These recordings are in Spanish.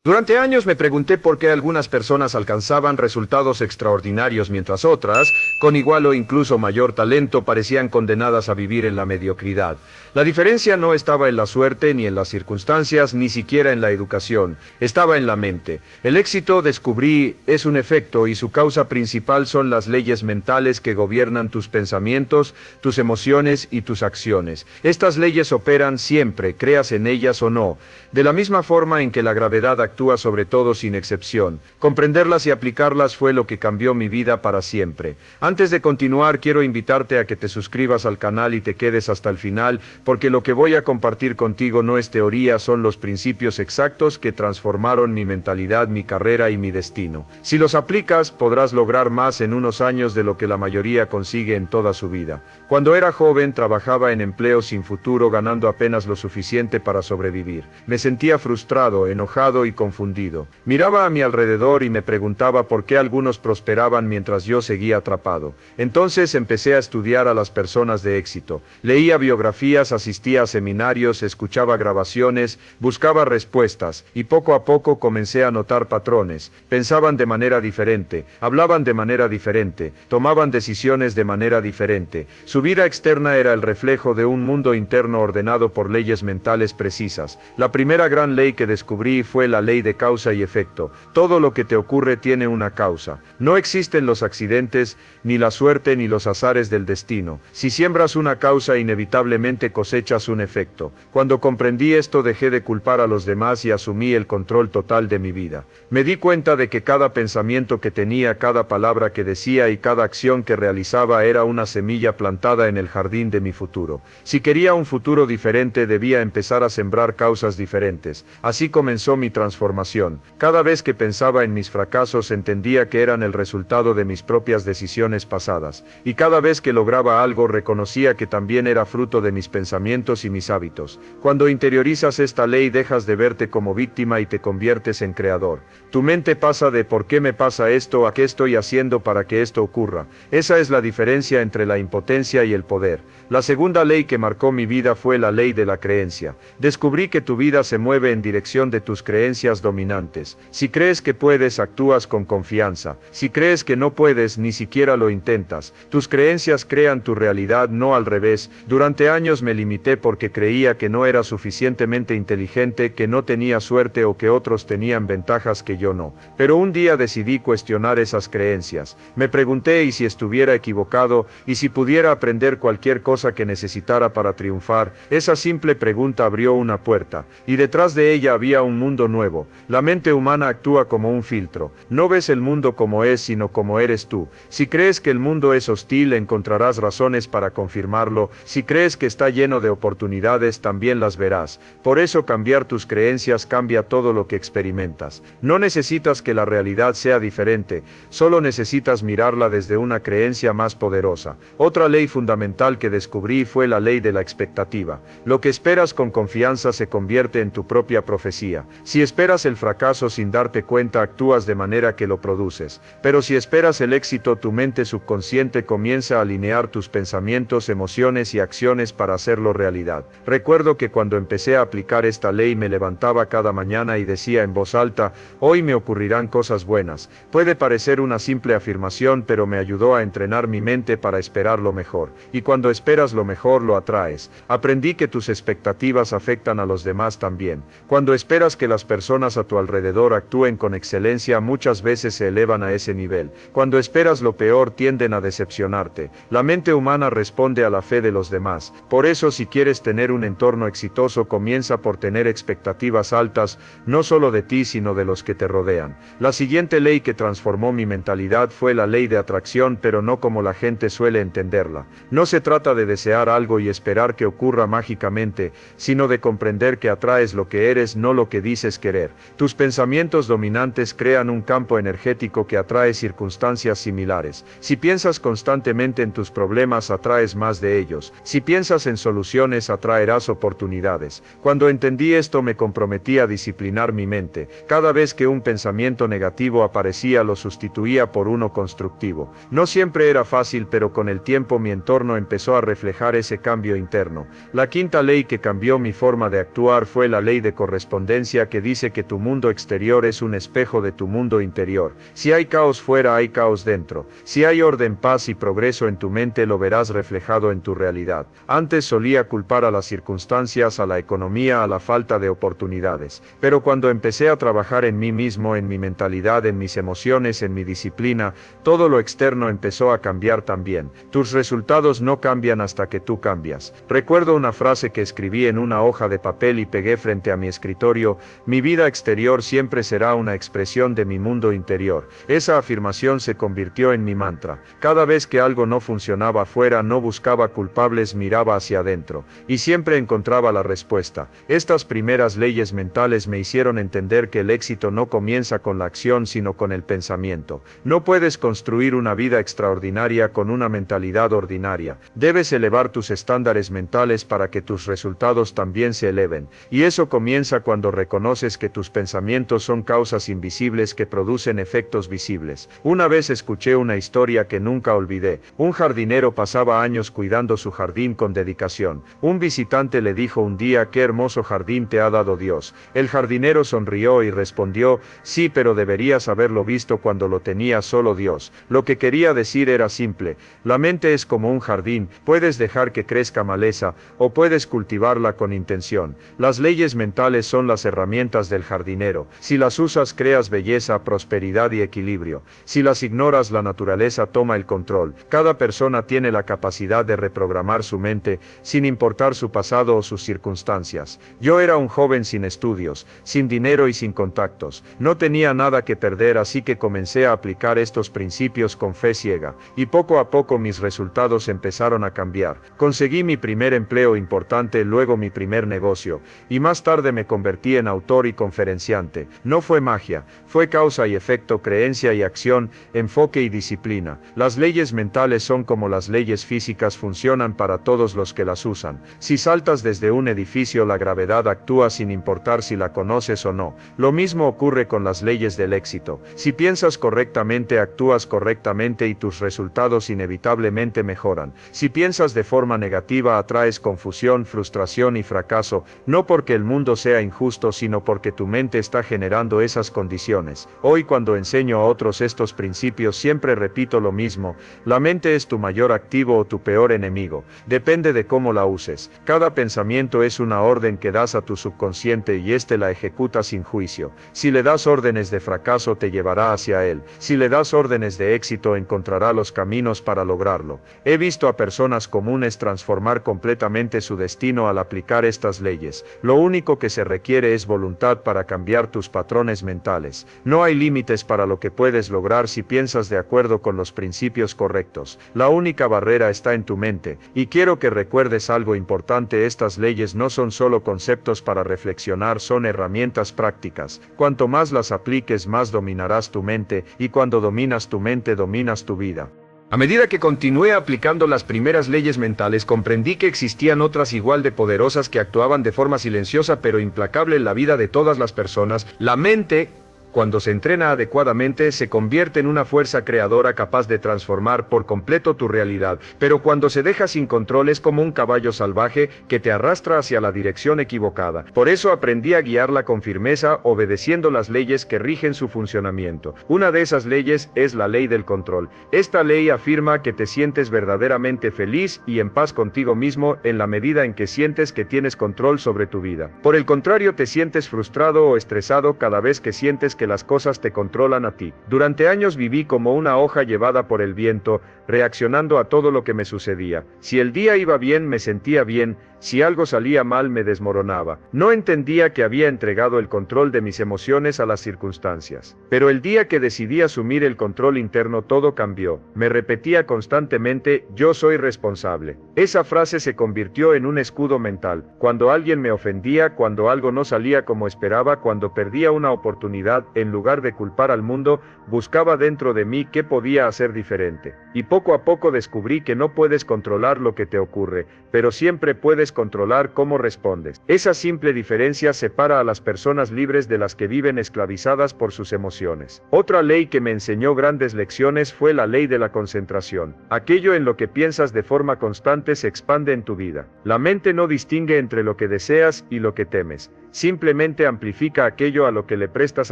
Durante años me pregunté por qué algunas personas alcanzaban resultados extraordinarios mientras otras, con igual o incluso mayor talento, parecían condenadas a vivir en la mediocridad. La diferencia no estaba en la suerte, ni en las circunstancias, ni siquiera en la educación. Estaba en la mente. El éxito, descubrí, es un efecto y su causa principal son las leyes mentales que gobiernan tus pensamientos, tus emociones y tus acciones. Estas leyes operan siempre, creas en ellas o no, de la misma forma en que la gravedad actúa sobre todo sin excepción. Comprenderlas y aplicarlas fue lo que cambió mi vida para siempre. Antes de continuar, quiero invitarte a que te suscribas al canal y te quedes hasta el final, porque lo que voy a compartir contigo no es teoría, son los principios exactos que transformaron mi mentalidad, mi carrera y mi destino. Si los aplicas, podrás lograr más en unos años de lo que la mayoría consigue en toda su vida. Cuando era joven, trabajaba en empleos sin futuro, ganando apenas lo suficiente para sobrevivir. Me sentía frustrado, enojado y confundido. Miraba a mi alrededor y me preguntaba por qué algunos prosperaban mientras yo seguía atrapado. Entonces empecé a estudiar a las personas de éxito. Leía biografías, asistía a seminarios, escuchaba grabaciones, buscaba respuestas, y poco a poco comencé a notar patrones. Pensaban de manera diferente, hablaban de manera diferente, tomaban decisiones de manera diferente. Su vida externa era el reflejo de un mundo interno ordenado por leyes mentales precisas. La primera gran ley que descubrí fue la ley de causa y efecto. Todo lo que te ocurre tiene una causa. No existen los accidentes, ni la suerte ni los azares del destino. Si siembras una causa, inevitablemente cosechas un efecto. Cuando comprendí esto, dejé de culpar a los demás y asumí el control total de mi vida. Me di cuenta de que cada pensamiento que tenía, cada palabra que decía y cada acción que realizaba era una semilla plantada en el jardín de mi futuro. Si quería un futuro diferente, debía empezar a sembrar causas diferentes. Así comenzó mi transformación. Cada vez que pensaba en mis fracasos, entendía que eran el resultado de mis propias decisiones pasadas. Y cada vez que lograba algo, reconocía que también era fruto de mis pensamientos y mis hábitos. Cuando interiorizas esta ley, dejas de verte como víctima y te conviertes en creador. Tu mente pasa de ¿por qué me pasa esto? A ¿qué estoy haciendo para que esto ocurra? Esa es la diferencia entre la impotencia y el poder. La segunda ley que marcó mi vida fue la ley de la creencia. Descubrí que tu vida se mueve en dirección de tus creencias dominantes. Si crees que puedes, actúas con confianza. Si crees que no puedes, ni siquiera lo intentas. Tus creencias crean tu realidad, no al revés. Durante años me limité porque creía que no era suficientemente inteligente, que no tenía suerte o que otros tenían ventajas que yo no. Pero un día decidí cuestionar esas creencias. Me pregunté y si estuviera equivocado, y si pudiera aprender cualquier cosa que necesitara para triunfar. Esa simple pregunta abrió una puerta, y detrás de ella había un mundo nuevo. La mente humana actúa como un filtro. No ves el mundo como es, sino como eres tú. Si crees que el mundo es hostil, encontrarás razones para confirmarlo. Si crees que está lleno de oportunidades, también las verás. Por eso cambiar tus creencias cambia todo lo que experimentas. No necesitas que la realidad sea diferente, solo necesitas mirarla desde una creencia más poderosa. Otra ley fundamental que descubrí fue la ley de la expectativa. Lo que esperas con confianza se convierte en tu propia profecía. Si esperas el fracaso sin darte cuenta, actúas de manera que lo produces. Pero si esperas el éxito, tu mente subconsciente comienza a alinear tus pensamientos, emociones y acciones para hacerlo realidad. Recuerdo que cuando empecé a aplicar esta ley, me levantaba cada mañana y decía en voz alta: hoy me ocurrirán cosas buenas. Puede parecer una simple afirmación, pero me ayudó a entrenar mi mente para esperar lo mejor. Y cuando esperas lo mejor, lo atraes. Aprendí que tus expectativas afectan a los demás también. Cuando esperas que las personas a tu alrededor actúen con excelencia, muchas veces se elevan a ese nivel. Cuando esperas lo peor, tienden a decepcionarte. La mente humana responde a la fe de los demás. Por eso, si quieres tener un entorno exitoso, comienza por tener expectativas altas, no solo de ti, sino de los que te rodean. La siguiente ley que transformó mi mentalidad fue la ley de atracción, pero no como la gente suele entenderla. No se trata de desear algo y esperar que ocurra mágicamente, sino de comprender que atraes lo que eres, no lo que dices querer. Tus pensamientos dominantes crean un campo energético que atrae circunstancias similares. Si piensas constantemente en tus problemas, atraes más de ellos. Si piensas en soluciones, atraerás oportunidades. Cuando entendí esto, me comprometí a disciplinar mi mente. Cada vez que un pensamiento negativo aparecía, lo sustituía por uno constructivo. No siempre era fácil, pero con el tiempo mi entorno empezó a reflejar ese cambio interno. La quinta ley que cambió mi forma de actuar fue la ley de correspondencia, que dice que que tu mundo exterior es un espejo de tu mundo interior. Si hay caos fuera, hay caos dentro. Si hay orden, paz y progreso en tu mente, lo verás reflejado en tu realidad. Antes solía culpar a las circunstancias, a la economía, a la falta de oportunidades. Pero cuando empecé a trabajar en mí mismo, en mi mentalidad, en mis emociones, en mi disciplina, todo lo externo empezó a cambiar también. Tus resultados no cambian hasta que tú cambias. Recuerdo una frase que escribí en una hoja de papel y pegué frente a mi escritorio: mi vida exterior siempre será una expresión de mi mundo interior. Esa afirmación se convirtió en mi mantra. Cada vez que algo no funcionaba afuera, no buscaba culpables, miraba hacia adentro. Y siempre encontraba la respuesta. Estas primeras leyes mentales me hicieron entender que el éxito no comienza con la acción, sino con el pensamiento. No puedes construir una vida extraordinaria con una mentalidad ordinaria. Debes elevar tus estándares mentales para que tus resultados también se eleven. Y eso comienza cuando reconoces que tus pensamientos son causas invisibles que producen efectos visibles. Una vez escuché una historia que nunca olvidé. Un jardinero pasaba años cuidando su jardín con dedicación. Un visitante le dijo un día: «¡Qué hermoso jardín te ha dado Dios!». El jardinero sonrió y respondió: «Sí, pero deberías haberlo visto cuando lo tenía solo Dios». Lo que quería decir era simple. La mente es como un jardín, puedes dejar que crezca maleza, o puedes cultivarla con intención. Las leyes mentales son las herramientas del jardinero. Si las usas, creas belleza, prosperidad y equilibrio. Si las ignoras, la naturaleza toma el control. Cada persona tiene la capacidad de reprogramar su mente, sin importar su pasado o sus circunstancias. Yo era un joven sin estudios, sin dinero y sin contactos. No tenía nada que perder, así que comencé a aplicar estos principios con fe ciega. Y poco a poco mis resultados empezaron a cambiar. Conseguí mi primer empleo importante, luego mi primer negocio, y más tarde me convertí en autor y conferenciante. No fue magia, fue causa y efecto, creencia y acción, enfoque y disciplina. Las leyes mentales son como las leyes físicas, funcionan para todos los que las usan. Si saltas desde un edificio, la gravedad actúa sin importar si la conoces o no. Lo mismo ocurre con las leyes del éxito. Si piensas correctamente, actúas correctamente y tus resultados inevitablemente mejoran. Si piensas de forma negativa, atraes confusión, frustración y fracaso, no porque el mundo sea injusto, sino porque tu mente está generando esas condiciones. Hoy, cuando enseño a otros estos principios, siempre repito lo mismo: la mente es tu mayor activo o tu peor enemigo. Depende de cómo la uses. Cada pensamiento es una orden que das a tu subconsciente y éste la ejecuta sin juicio. Si le das órdenes de fracaso, te llevará hacia él. Si le das órdenes de éxito, encontrará los caminos para lograrlo. He visto a personas comunes transformar completamente su destino al aplicar estas leyes. Lo único que se requiere es voluntad para cambiar tus patrones mentales. No hay límites para lo que puedes lograr si piensas de acuerdo con los principios correctos. La única barrera está en tu mente. Y quiero que recuerdes algo importante: estas leyes no son solo conceptos para reflexionar, son herramientas prácticas. Cuanto más las apliques, más dominarás tu mente, y cuando dominas tu mente, dominas tu vida. A medida que continué aplicando las primeras leyes mentales, comprendí que existían otras igual de poderosas que actuaban de forma silenciosa pero implacable en la vida de todas las personas. La mente, cuando se entrena adecuadamente, se convierte en una fuerza creadora capaz de transformar por completo tu realidad, pero cuando se deja sin control es como un caballo salvaje que te arrastra hacia la dirección equivocada. Por eso aprendí a guiarla con firmeza, obedeciendo las leyes que rigen su funcionamiento. Una de esas leyes es la ley del control. Esta ley afirma que te sientes verdaderamente feliz y en paz contigo mismo en la medida en que sientes que tienes control sobre tu vida. Por el contrario, te sientes frustrado o estresado cada vez que sientes que las cosas te controlan a ti. Durante años viví como una hoja llevada por el viento, reaccionando a todo lo que me sucedía. Si el día iba bien, me sentía bien; si algo salía mal, me desmoronaba. No entendía que había entregado el control de mis emociones a las circunstancias. Pero el día que decidí asumir el control interno, todo cambió. Me repetía constantemente: yo soy responsable. Esa frase se convirtió en un escudo mental. Cuando alguien me ofendía, cuando algo no salía como esperaba, cuando perdía una oportunidad, en lugar de culpar al mundo, buscaba dentro de mí qué podía hacer diferente. Y poco a poco descubrí que no puedes controlar lo que te ocurre, pero siempre puedes puedes controlar cómo respondes. Esa simple diferencia separa a las personas libres de las que viven esclavizadas por sus emociones. Otra ley que me enseñó grandes lecciones fue la ley de la concentración. Aquello en lo que piensas de forma constante se expande en tu vida. La mente no distingue entre lo que deseas y lo que temes. Simplemente amplifica aquello a lo que le prestas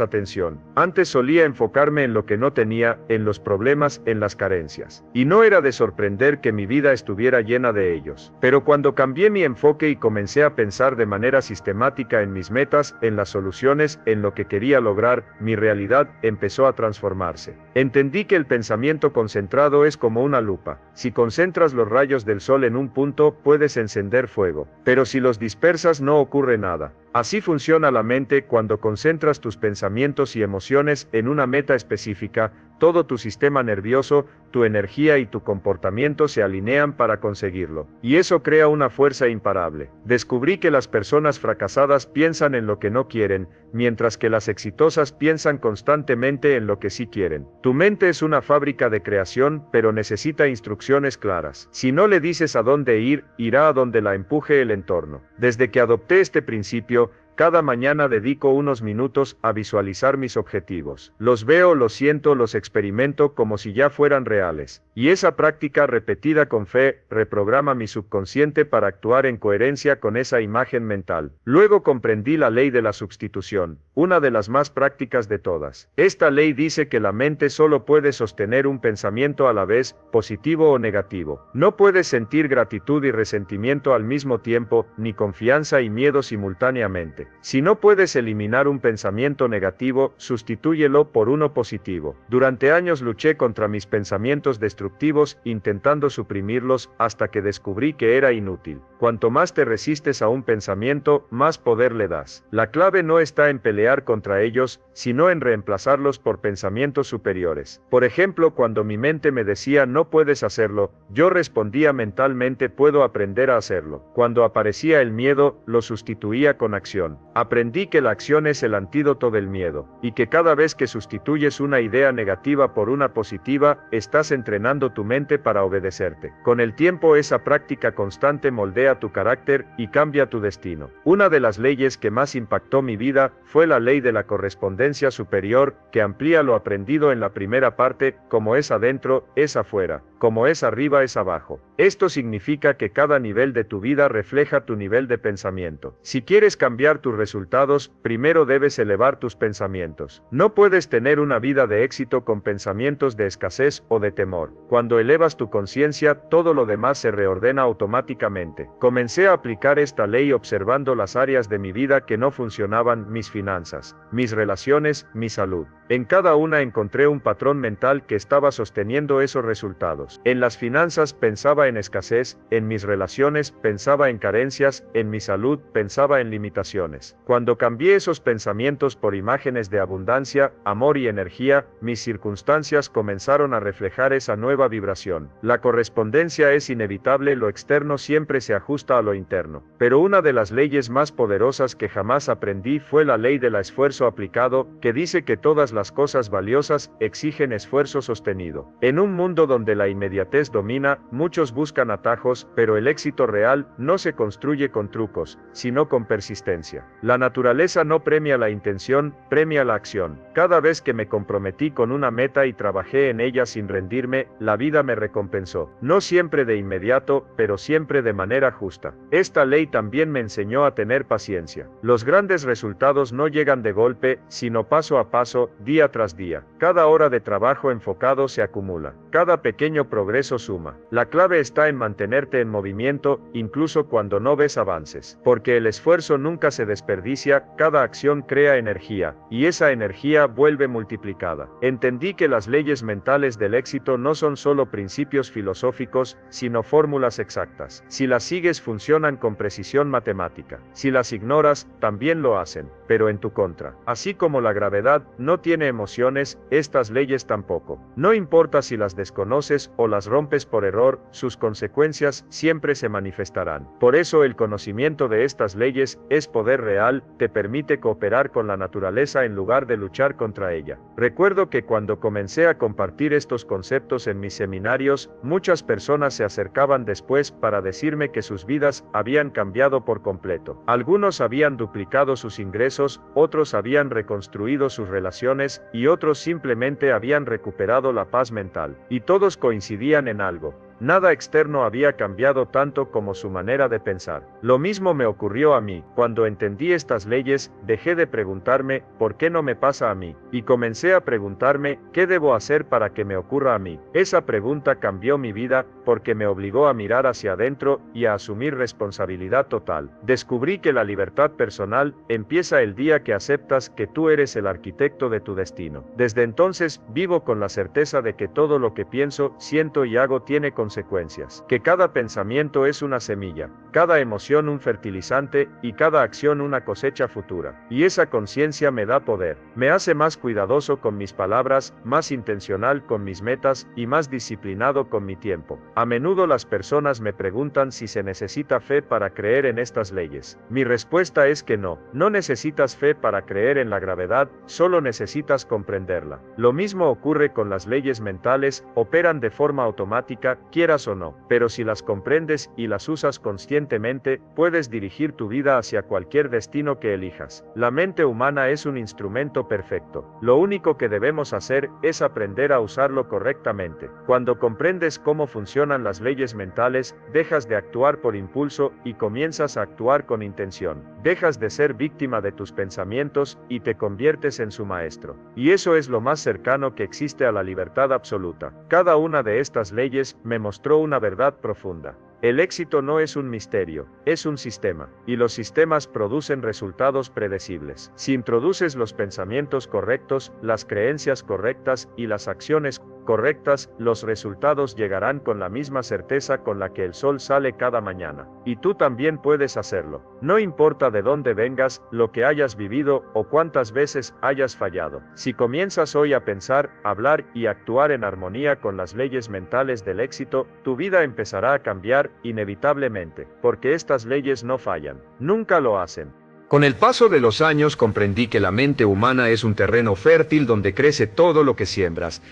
atención. Antes solía enfocarme en lo que no tenía, en los problemas, en las carencias. Y no era de sorprender que mi vida estuviera llena de ellos. Pero cuando cambié mi enfoque y comencé a pensar de manera sistemática en mis metas, en las soluciones, en lo que quería lograr, mi realidad empezó a transformarse. Entendí que el pensamiento concentrado es como una lupa. Si concentras los rayos del sol en un punto, puedes encender fuego. Pero si los dispersas no ocurre nada. Así funciona la mente cuando concentras tus pensamientos y emociones en una meta específica. Todo tu sistema nervioso, tu energía y tu comportamiento se alinean para conseguirlo. Y eso crea una fuerza imparable. Descubrí que las personas fracasadas piensan en lo que no quieren, mientras que las exitosas piensan constantemente en lo que sí quieren. Tu mente es una fábrica de creación, pero necesita instrucciones claras. Si no le dices a dónde ir, irá a donde la empuje el entorno. Desde que adopté este principio, cada mañana dedico unos minutos a visualizar mis objetivos. Los veo, los siento, los experimento como si ya fueran reales. Y esa práctica repetida con fe reprograma mi subconsciente para actuar en coherencia con esa imagen mental. Luego comprendí la ley de la sustitución, una de las más prácticas de todas. Esta ley dice que la mente solo puede sostener un pensamiento a la vez, positivo o negativo. No puedes sentir gratitud y resentimiento al mismo tiempo, ni confianza y miedo simultáneamente. Si no puedes eliminar un pensamiento negativo, sustitúyelo por uno positivo. Durante años luché contra mis pensamientos destructivos, intentando suprimirlos, hasta que descubrí que era inútil. Cuanto más te resistes a un pensamiento, más poder le das. La clave no está en pelear contra ellos, sino en reemplazarlos por pensamientos superiores. Por ejemplo, cuando mi mente me decía no puedes hacerlo, yo respondía mentalmente puedo aprender a hacerlo. Cuando aparecía el miedo, lo sustituía con acción. Aprendí que la acción es el antídoto del miedo, y que cada vez que sustituyes una idea negativa por una positiva, estás entrenando tu mente para obedecerte. Con el tiempo esa práctica constante moldea tu carácter y cambia tu destino. Una de las leyes que más impactó mi vida fue la ley de la correspondencia superior, que amplía lo aprendido en la primera parte, como es adentro, es afuera. Como es arriba es abajo. Esto significa que cada nivel de tu vida refleja tu nivel de pensamiento. Si quieres cambiar tus resultados, primero debes elevar tus pensamientos. No puedes tener una vida de éxito con pensamientos de escasez o de temor. Cuando elevas tu conciencia, todo lo demás se reordena automáticamente. Comencé a aplicar esta ley observando las áreas de mi vida que no funcionaban, mis finanzas, mis relaciones, mi salud. En cada una encontré un patrón mental que estaba sosteniendo esos resultados. En las finanzas pensaba en escasez, en mis relaciones pensaba en carencias, en mi salud pensaba en limitaciones. Cuando cambié esos pensamientos por imágenes de abundancia, amor y energía, mis circunstancias comenzaron a reflejar esa nueva vibración. La correspondencia es inevitable, lo externo siempre se ajusta a lo interno. Pero una de las leyes más poderosas que jamás aprendí fue la ley del esfuerzo aplicado, que dice que todas las cosas valiosas exigen esfuerzo sostenido. En un mundo donde la inmediatez domina, muchos buscan atajos, pero el éxito real no se construye con trucos, sino con persistencia. La naturaleza no premia la intención, premia la acción. Cada vez que me comprometí con una meta y trabajé en ella sin rendirme, la vida me recompensó. No siempre de inmediato, pero siempre de manera justa. Esta ley también me enseñó a tener paciencia. Los grandes resultados no llegan de golpe, sino paso a paso, día tras día. Cada hora de trabajo enfocado se acumula. Cada pequeño progreso suma. La clave está en mantenerte en movimiento, incluso cuando no ves avances. Porque el esfuerzo nunca se desperdicia, cada acción crea energía, y esa energía vuelve multiplicada. Entendí que las leyes mentales del éxito no son solo principios filosóficos, sino fórmulas exactas. Si las sigues funcionan con precisión matemática. Si las ignoras, también lo hacen, pero en tu contra. Así como la gravedad no tiene emociones, estas leyes tampoco. No importa si las desconoces o las rompes por error, sus consecuencias siempre se manifestarán. Por eso el conocimiento de estas leyes es poder poder real, te permite cooperar con la naturaleza en lugar de luchar contra ella. Recuerdo que cuando comencé a compartir estos conceptos en mis seminarios, muchas personas se acercaban después para decirme que sus vidas habían cambiado por completo. Algunos habían duplicado sus ingresos, otros habían reconstruido sus relaciones, y otros simplemente habían recuperado la paz mental. Y todos coincidían en algo. Nada externo había cambiado tanto como su manera de pensar. Lo mismo me ocurrió a mí. Cuando entendí estas leyes, dejé de preguntarme, ¿por qué no me pasa a mí? Y comencé a preguntarme, ¿qué debo hacer para que me ocurra a mí? Esa pregunta cambió mi vida, porque me obligó a mirar hacia adentro y a asumir responsabilidad total. Descubrí que la libertad personal empieza el día que aceptas que tú eres el arquitecto de tu destino. Desde entonces, vivo con la certeza de que todo lo que pienso, siento y hago tiene consecuencias, que cada pensamiento es una semilla, cada emoción un fertilizante y cada acción una cosecha futura. Y esa conciencia me da poder, me hace más cuidadoso con mis palabras, más intencional con mis metas y más disciplinado con mi tiempo. A menudo las personas me preguntan si se necesita fe para creer en estas leyes. Mi respuesta es que no, no necesitas fe para creer en la gravedad, solo necesitas comprenderla. Lo mismo ocurre con las leyes mentales, operan de forma automática, quieras o no, pero si las comprendes y las usas conscientemente, puedes dirigir tu vida hacia cualquier destino que elijas. La mente humana es un instrumento perfecto. Lo único que debemos hacer es aprender a usarlo correctamente. Cuando comprendes cómo funcionan las leyes mentales, dejas de actuar por impulso y comienzas a actuar con intención. Dejas de ser víctima de tus pensamientos y te conviertes en su maestro. Y eso es lo más cercano que existe a la libertad absoluta. Cada una de estas leyes me mostró una verdad profunda. El éxito no es un misterio, es un sistema, y los sistemas producen resultados predecibles. Si introduces los pensamientos correctos, las creencias correctas y las acciones correctas, los resultados llegarán con la misma certeza con la que el sol sale cada mañana. Y tú también puedes hacerlo. No importa de dónde vengas, lo que hayas vivido o cuántas veces hayas fallado. Si comienzas hoy a pensar, hablar y actuar en armonía con las leyes mentales del éxito, tu vida empezará a cambiar inevitablemente, porque estas leyes no fallan, nunca lo hacen. Con el paso de los años comprendí que la mente humana es un terreno fértil donde crece todo lo que siembras.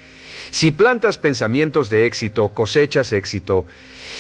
Si plantas pensamientos de éxito, cosechas éxito.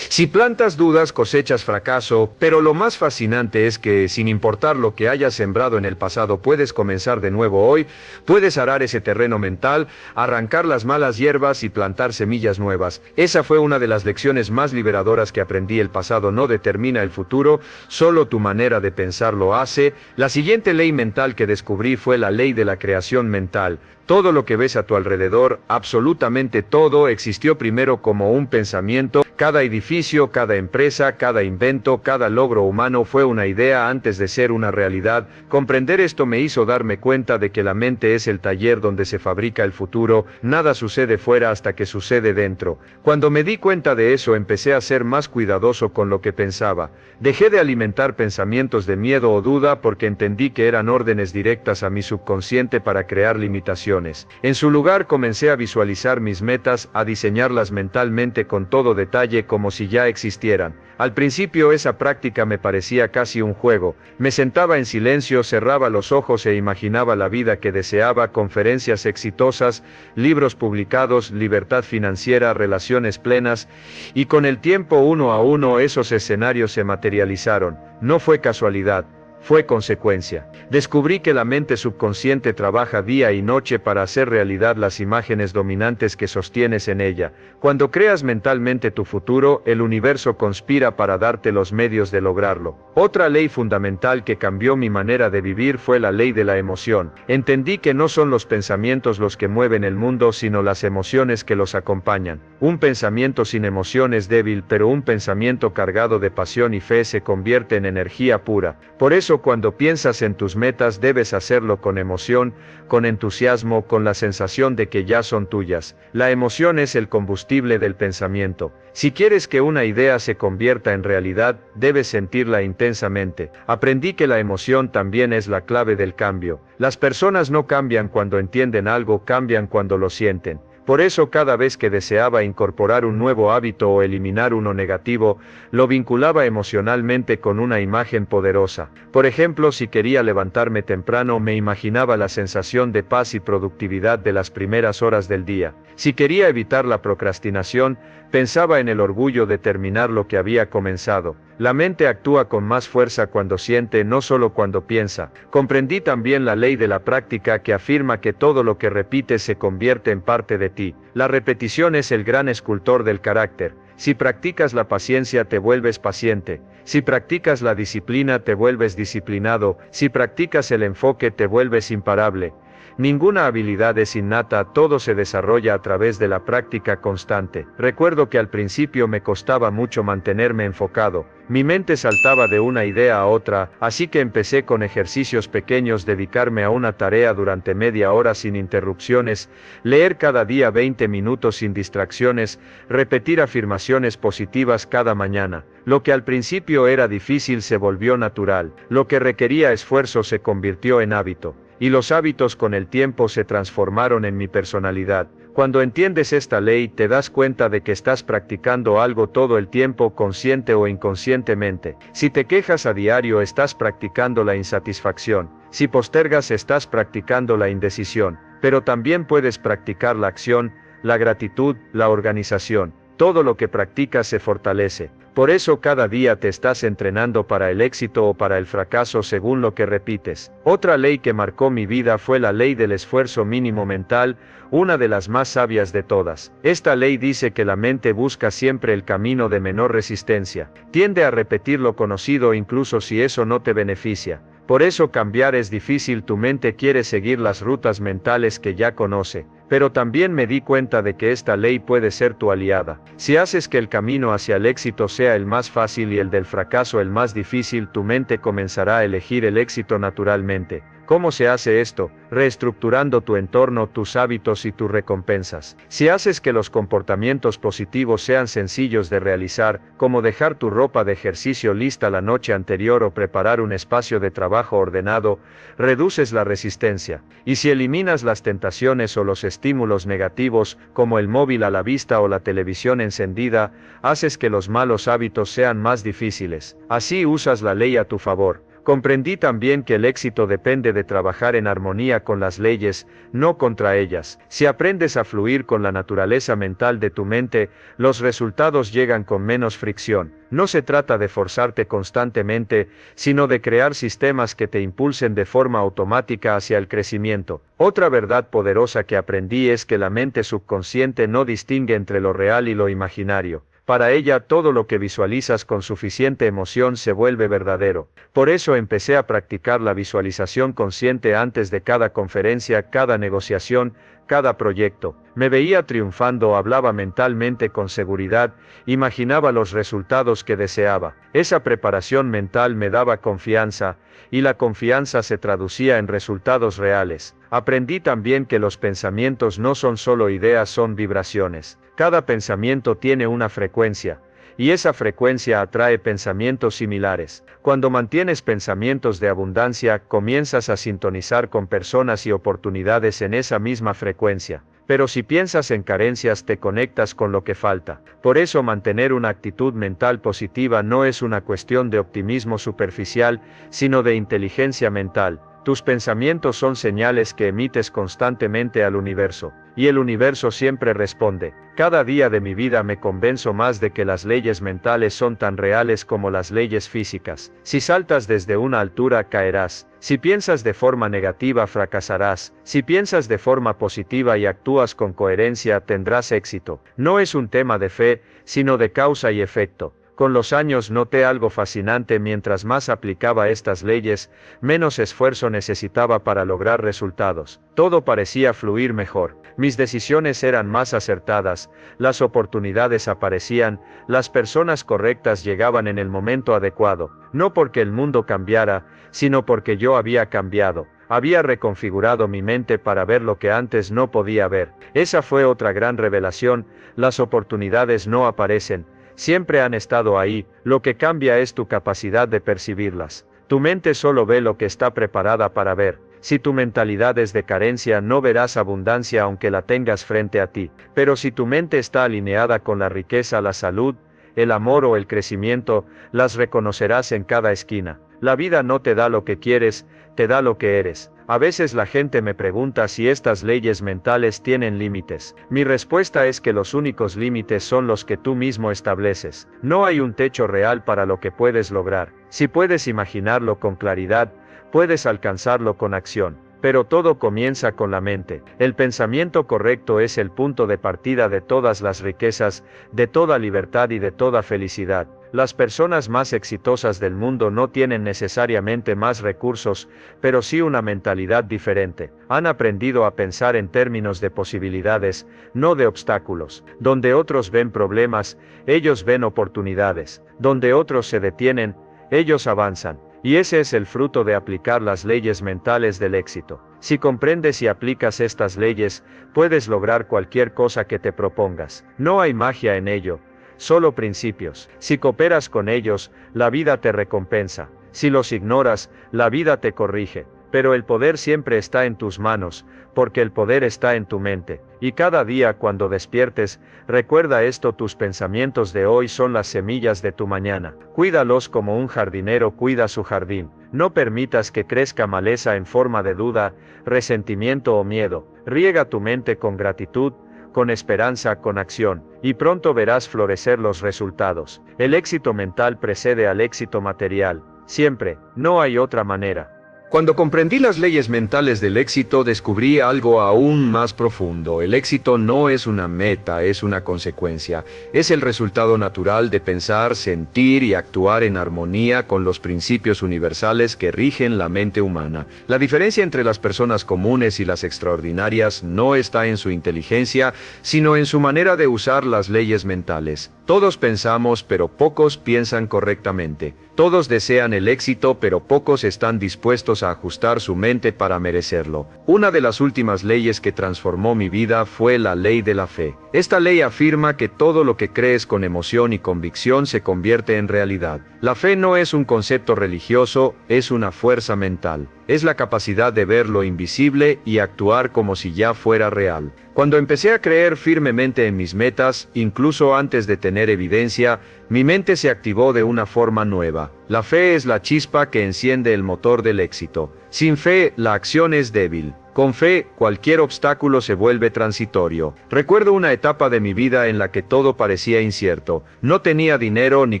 Si plantas dudas, cosechas fracaso, pero lo más fascinante es que, sin importar lo que hayas sembrado en el pasado, puedes comenzar de nuevo hoy, puedes arar ese terreno mental, arrancar las malas hierbas y plantar semillas nuevas. Esa fue una de las lecciones más liberadoras que aprendí. El pasado no determina el futuro, solo tu manera de pensar lo hace. La siguiente ley mental que descubrí fue la ley de la creación mental. Todo lo que ves a tu alrededor, absolutamente todo, existió primero como un pensamiento. Cada edificio, cada empresa, cada invento, cada logro humano fue una idea antes de ser una realidad. Comprender esto me hizo darme cuenta de que la mente es el taller donde se fabrica el futuro. Nada sucede fuera hasta que sucede dentro. Cuando me di cuenta de eso, empecé a ser más cuidadoso con lo que pensaba. Dejé de alimentar pensamientos de miedo o duda porque entendí que eran órdenes directas a mi subconsciente para crear limitaciones. En su lugar comencé a visualizar mis metas, a diseñarlas mentalmente con todo detalle como si ya existieran. Al principio esa práctica me parecía casi un juego. Me sentaba en silencio, cerraba los ojos e imaginaba la vida que deseaba, conferencias exitosas, libros publicados, libertad financiera, relaciones plenas, y con el tiempo uno a uno esos escenarios se materializaron. No fue casualidad. Fue consecuencia. Descubrí que la mente subconsciente trabaja día y noche para hacer realidad las imágenes dominantes que sostienes en ella. Cuando creas mentalmente tu futuro, el universo conspira para darte los medios de lograrlo. Otra ley fundamental que cambió mi manera de vivir fue la ley de la emoción. Entendí que no son los pensamientos los que mueven el mundo, sino las emociones que los acompañan. Un pensamiento sin emoción es débil, pero un pensamiento cargado de pasión y fe se convierte en energía pura. Por eso, cuando piensas en tus metas, debes hacerlo con emoción, con entusiasmo, con la sensación de que ya son tuyas. La emoción es el combustible del pensamiento. Si quieres que una idea se convierta en realidad, debes sentirla intensamente. Aprendí que la emoción también es la clave del cambio. Las personas no cambian cuando entienden algo, cambian cuando lo sienten. Por eso cada vez que deseaba incorporar un nuevo hábito o eliminar uno negativo, lo vinculaba emocionalmente con una imagen poderosa. Por ejemplo, si quería levantarme temprano, me imaginaba la sensación de paz y productividad de las primeras horas del día. Si quería evitar la procrastinación, pensaba en el orgullo de terminar lo que había comenzado. La mente actúa con más fuerza cuando siente, no solo cuando piensa. Comprendí también la ley de la práctica que afirma que todo lo que repites se convierte en parte de ti. La repetición es el gran escultor del carácter. Si practicas la paciencia te vuelves paciente. Si practicas la disciplina te vuelves disciplinado. Si practicas el enfoque te vuelves imparable. Ninguna habilidad es innata, todo se desarrolla a través de la práctica constante. Recuerdo que al principio me costaba mucho mantenerme enfocado. Mi mente saltaba de una idea a otra, así que empecé con ejercicios pequeños, dedicarme a una tarea durante media hora sin interrupciones, leer cada día 20 minutos sin distracciones, repetir afirmaciones positivas cada mañana. Lo que al principio era difícil se volvió natural, lo que requería esfuerzo se convirtió en hábito. Y los hábitos con el tiempo se transformaron en mi personalidad. Cuando entiendes esta ley, te das cuenta de que estás practicando algo todo el tiempo, consciente o inconscientemente. Si te quejas a diario, estás practicando la insatisfacción. Si postergas, estás practicando la indecisión. Pero también puedes practicar la acción, la gratitud, la organización. Todo lo que practicas se fortalece. Por eso cada día te estás entrenando para el éxito o para el fracaso según lo que repites. Otra ley que marcó mi vida fue la ley del esfuerzo mínimo mental, una de las más sabias de todas. Esta ley dice que la mente busca siempre el camino de menor resistencia. Tiende a repetir lo conocido incluso si eso no te beneficia. Por eso cambiar es difícil, tu mente quiere seguir las rutas mentales que ya conoce. Pero también me di cuenta de que esta ley puede ser tu aliada. Si haces que el camino hacia el éxito sea el más fácil y el del fracaso el más difícil, tu mente comenzará a elegir el éxito naturalmente. ¿Cómo se hace esto? Reestructurando tu entorno, tus hábitos y tus recompensas. Si haces que los comportamientos positivos sean sencillos de realizar, como dejar tu ropa de ejercicio lista la noche anterior o preparar un espacio de trabajo ordenado, reduces la resistencia. Y si eliminas las tentaciones o los estímulos negativos, como el móvil a la vista o la televisión encendida, haces que los malos hábitos sean más difíciles. Así usas la ley a tu favor. Comprendí también que el éxito depende de trabajar en armonía con las leyes, no contra ellas. Si aprendes a fluir con la naturaleza mental de tu mente, los resultados llegan con menos fricción. No se trata de forzarte constantemente, sino de crear sistemas que te impulsen de forma automática hacia el crecimiento. Otra verdad poderosa que aprendí es que la mente subconsciente no distingue entre lo real y lo imaginario. Para ella todo lo que visualizas con suficiente emoción se vuelve verdadero. Por eso empecé a practicar la visualización consciente antes de cada conferencia, cada negociación, cada proyecto. Me veía triunfando, hablaba mentalmente con seguridad, imaginaba los resultados que deseaba. Esa preparación mental me daba confianza, y la confianza se traducía en resultados reales. Aprendí también que los pensamientos no son solo ideas, son vibraciones. Cada pensamiento tiene una frecuencia, y esa frecuencia atrae pensamientos similares. Cuando mantienes pensamientos de abundancia, comienzas a sintonizar con personas y oportunidades en esa misma frecuencia. Pero si piensas en carencias, te conectas con lo que falta. Por eso mantener una actitud mental positiva no es una cuestión de optimismo superficial, sino de inteligencia mental. Tus pensamientos son señales que emites constantemente al universo, y el universo siempre responde. Cada día de mi vida me convenzo más de que las leyes mentales son tan reales como las leyes físicas. Si saltas desde una altura, caerás. Si piensas de forma negativa, fracasarás. Si piensas de forma positiva y actúas con coherencia, tendrás éxito. No es un tema de fe, sino de causa y efecto. Con los años noté algo fascinante: mientras más aplicaba estas leyes, menos esfuerzo necesitaba para lograr resultados. Todo parecía fluir mejor. Mis decisiones eran más acertadas, las oportunidades aparecían, las personas correctas llegaban en el momento adecuado. No porque el mundo cambiara, sino porque yo había cambiado. Había reconfigurado mi mente para ver lo que antes no podía ver. Esa fue otra gran revelación: las oportunidades no aparecen. Siempre han estado ahí, lo que cambia es tu capacidad de percibirlas. Tu mente solo ve lo que está preparada para ver. Si tu mentalidad es de carencia, no verás abundancia aunque la tengas frente a ti. Pero si tu mente está alineada con la riqueza, la salud, el amor o el crecimiento, las reconocerás en cada esquina. La vida no te da lo que quieres, te da lo que eres. A veces la gente me pregunta si estas leyes mentales tienen límites. Mi respuesta es que los únicos límites son los que tú mismo estableces. No hay un techo real para lo que puedes lograr. Si puedes imaginarlo con claridad, puedes alcanzarlo con acción. Pero todo comienza con la mente. El pensamiento correcto es el punto de partida de todas las riquezas, de toda libertad y de toda felicidad. Las personas más exitosas del mundo no tienen necesariamente más recursos, pero sí una mentalidad diferente. Han aprendido a pensar en términos de posibilidades, no de obstáculos. Donde otros ven problemas, ellos ven oportunidades. Donde otros se detienen, ellos avanzan. Y ese es el fruto de aplicar las leyes mentales del éxito. Si comprendes y aplicas estas leyes, puedes lograr cualquier cosa que te propongas. No hay magia en ello, solo principios. Si cooperas con ellos, la vida te recompensa. Si los ignoras, la vida te corrige. Pero el poder siempre está en tus manos, porque el poder está en tu mente. Y cada día cuando despiertes, recuerda esto: tus pensamientos de hoy son las semillas de tu mañana. Cuídalos como un jardinero cuida su jardín. No permitas que crezca maleza en forma de duda, resentimiento o miedo. Riega tu mente con gratitud, con esperanza, con acción, y pronto verás florecer los resultados. El éxito mental precede al éxito material. Siempre, no hay otra manera. Cuando comprendí las leyes mentales del éxito, descubrí algo aún más profundo. El éxito no es una meta, es una consecuencia. Es el resultado natural de pensar, sentir y actuar en armonía con los principios universales que rigen la mente humana. La diferencia entre las personas comunes y las extraordinarias no está en su inteligencia, sino en su manera de usar las leyes mentales. Todos pensamos, pero pocos piensan correctamente. Todos desean el éxito, pero pocos están dispuestos a ajustar su mente para merecerlo. Una de las últimas leyes que transformó mi vida fue la ley de la fe. Esta ley afirma que todo lo que crees con emoción y convicción se convierte en realidad. La fe no es un concepto religioso, es una fuerza mental. Es la capacidad de ver lo invisible y actuar como si ya fuera real. Cuando empecé a creer firmemente en mis metas, incluso antes de tener evidencia, mi mente se activó de una forma nueva. La fe es la chispa que enciende el motor del éxito. Sin fe, la acción es débil. Con fe, cualquier obstáculo se vuelve transitorio. Recuerdo una etapa de mi vida en la que todo parecía incierto. No tenía dinero, ni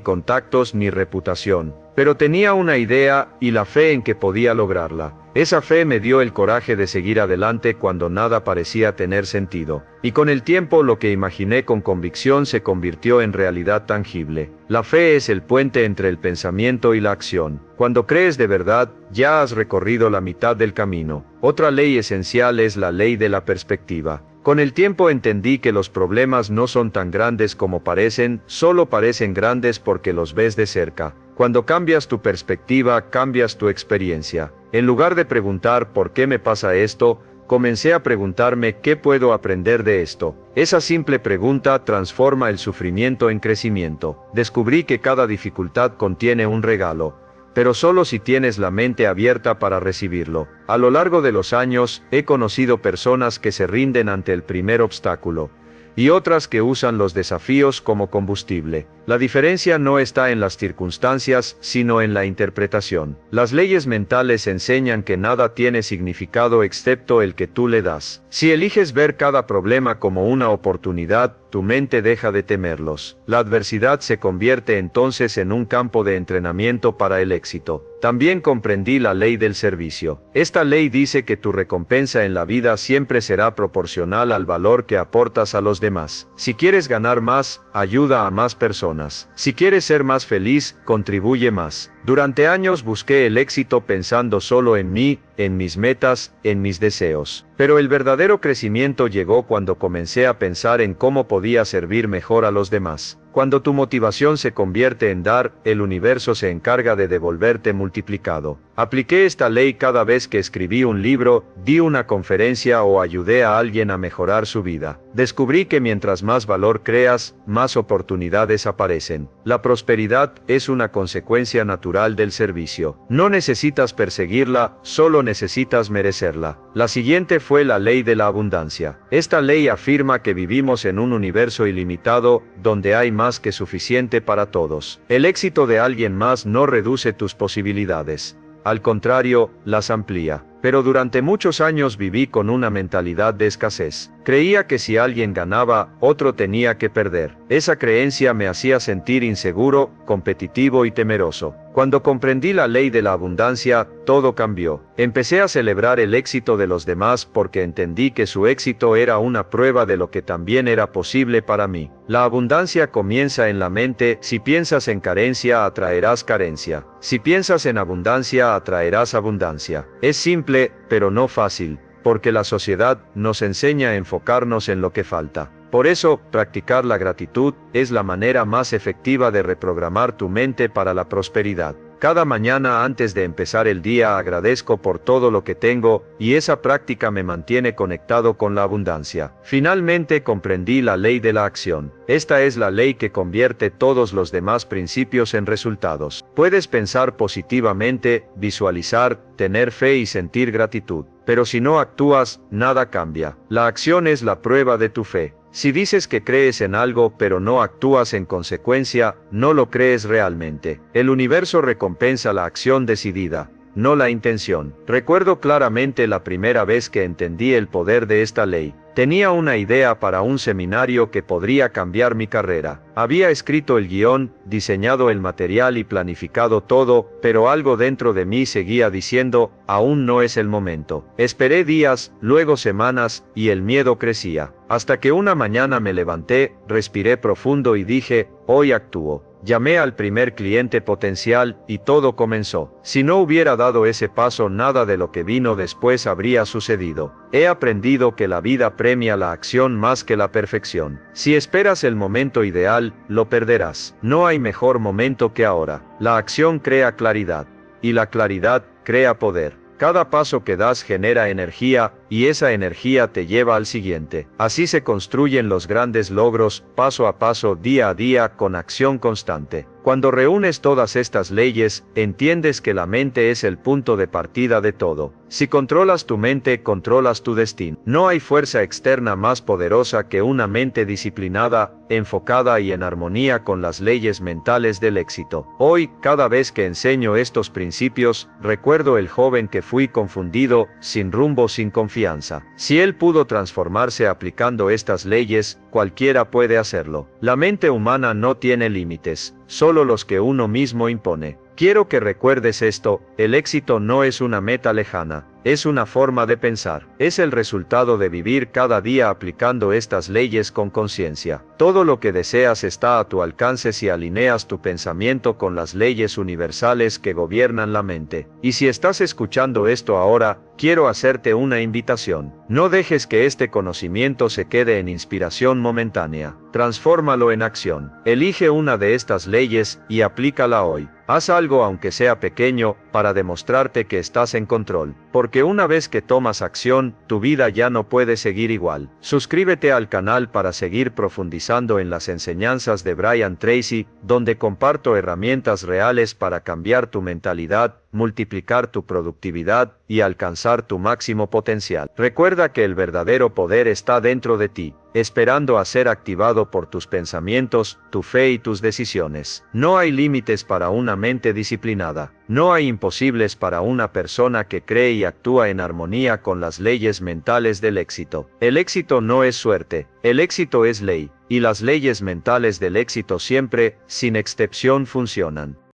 contactos, ni reputación. Pero tenía una idea y la fe en que podía lograrla. Esa fe me dio el coraje de seguir adelante cuando nada parecía tener sentido. Y con el tiempo lo que imaginé con convicción se convirtió en realidad tangible. La fe es el puente entre el pensamiento y la acción. Cuando crees de verdad, ya has recorrido la mitad del camino. Otra ley esencial es la ley de la perspectiva. Con el tiempo entendí que los problemas no son tan grandes como parecen, solo parecen grandes porque los ves de cerca. Cuando cambias tu perspectiva, cambias tu experiencia. En lugar de preguntar ¿por qué me pasa esto?, comencé a preguntarme ¿qué puedo aprender de esto? Esa simple pregunta transforma el sufrimiento en crecimiento. Descubrí que cada dificultad contiene un regalo, pero solo si tienes la mente abierta para recibirlo. A lo largo de los años, he conocido personas que se rinden ante el primer obstáculo, y otras que usan los desafíos como combustible. La diferencia no está en las circunstancias, sino en la interpretación. Las leyes mentales enseñan que nada tiene significado excepto el que tú le das. Si eliges ver cada problema como una oportunidad, tu mente deja de temerlos. La adversidad se convierte entonces en un campo de entrenamiento para el éxito. También comprendí la ley del servicio. Esta ley dice que tu recompensa en la vida siempre será proporcional al valor que aportas a los demás. Si quieres ganar más, ayuda a más personas. Si quieres ser más feliz, contribuye más. Durante años busqué el éxito pensando solo en mí, en mis metas, en mis deseos. Pero el verdadero crecimiento llegó cuando comencé a pensar en cómo podía servir mejor a los demás. Cuando tu motivación se convierte en dar, el universo se encarga de devolverte multiplicado. Apliqué esta ley cada vez que escribí un libro, di una conferencia o ayudé a alguien a mejorar su vida. Descubrí que mientras más valor creas, más oportunidades aparecen. La prosperidad es una consecuencia natural del servicio. No necesitas perseguirla, solo necesitas merecerla. La siguiente fue la ley de la abundancia. Esta ley afirma que vivimos en un universo ilimitado, donde hay más que suficiente para todos. El éxito de alguien más no reduce tus posibilidades. Al contrario, las amplía. Pero durante muchos años viví con una mentalidad de escasez. Creía que si alguien ganaba, otro tenía que perder. Esa creencia me hacía sentir inseguro, competitivo y temeroso. Cuando comprendí la ley de la abundancia, todo cambió. Empecé a celebrar el éxito de los demás porque entendí que su éxito era una prueba de lo que también era posible para mí. La abundancia comienza en la mente. Si piensas en carencia, atraerás carencia. Si piensas en abundancia, atraerás abundancia. Es simple, pero no fácil, porque la sociedad nos enseña a enfocarnos en lo que falta. Por eso, practicar la gratitud es la manera más efectiva de reprogramar tu mente para la prosperidad. Cada mañana antes de empezar el día agradezco por todo lo que tengo, y esa práctica me mantiene conectado con la abundancia. Finalmente comprendí la ley de la acción. Esta es la ley que convierte todos los demás principios en resultados. Puedes pensar positivamente, visualizar, tener fe y sentir gratitud. Pero si no actúas, nada cambia. La acción es la prueba de tu fe. Si dices que crees en algo pero no actúas en consecuencia, no lo crees realmente. El universo recompensa la acción decidida, no la intención. Recuerdo claramente la primera vez que entendí el poder de esta ley. Tenía una idea para un seminario que podría cambiar mi carrera. Había escrito el guión, diseñado el material y planificado todo, pero algo dentro de mí seguía diciendo, aún no es el momento. Esperé días, luego semanas, y el miedo crecía. Hasta que una mañana me levanté, respiré profundo y dije, hoy actúo. Llamé al primer cliente potencial, y todo comenzó. Si no hubiera dado ese paso, nada de lo que vino después habría sucedido. He aprendido que la vida premia la acción más que la perfección. Si esperas el momento ideal, lo perderás. No hay mejor momento que ahora. La acción crea claridad. Y la claridad crea poder. Cada paso que das genera energía, y esa energía te lleva al siguiente. Así se construyen los grandes logros, paso a paso, día a día, con acción constante. Cuando reúnes todas estas leyes, entiendes que la mente es el punto de partida de todo. Si controlas tu mente, controlas tu destino. No hay fuerza externa más poderosa que una mente disciplinada, enfocada y en armonía con las leyes mentales del éxito. Hoy, cada vez que enseño estos principios, recuerdo el joven que fui confundido, sin rumbo, sin confianza. Si él pudo transformarse aplicando estas leyes, cualquiera puede hacerlo. La mente humana no tiene límites, solo los que uno mismo impone. Quiero que recuerdes esto, el éxito no es una meta lejana, es una forma de pensar. Es el resultado de vivir cada día aplicando estas leyes con conciencia. Todo lo que deseas está a tu alcance si alineas tu pensamiento con las leyes universales que gobiernan la mente. Y si estás escuchando esto ahora, quiero hacerte una invitación. No dejes que este conocimiento se quede en inspiración momentánea. Transfórmalo en acción. Elige una de estas leyes y aplícala hoy. Haz algo aunque sea pequeño, para demostrarte que estás en control. Porque una vez que tomas acción, tu vida ya no puede seguir igual. Suscríbete al canal para seguir profundizando en las enseñanzas de Brian Tracy, donde comparto herramientas reales para cambiar tu mentalidad, multiplicar tu productividad y alcanzar tu máximo potencial. Recuerda que el verdadero poder está dentro de ti, esperando a ser activado por tus pensamientos, tu fe y tus decisiones. No hay límites para una mente disciplinada. No hay imposibles para una persona que cree y actúa en armonía con las leyes mentales del éxito. El éxito no es suerte, el éxito es ley, y las leyes mentales del éxito siempre, sin excepción, funcionan.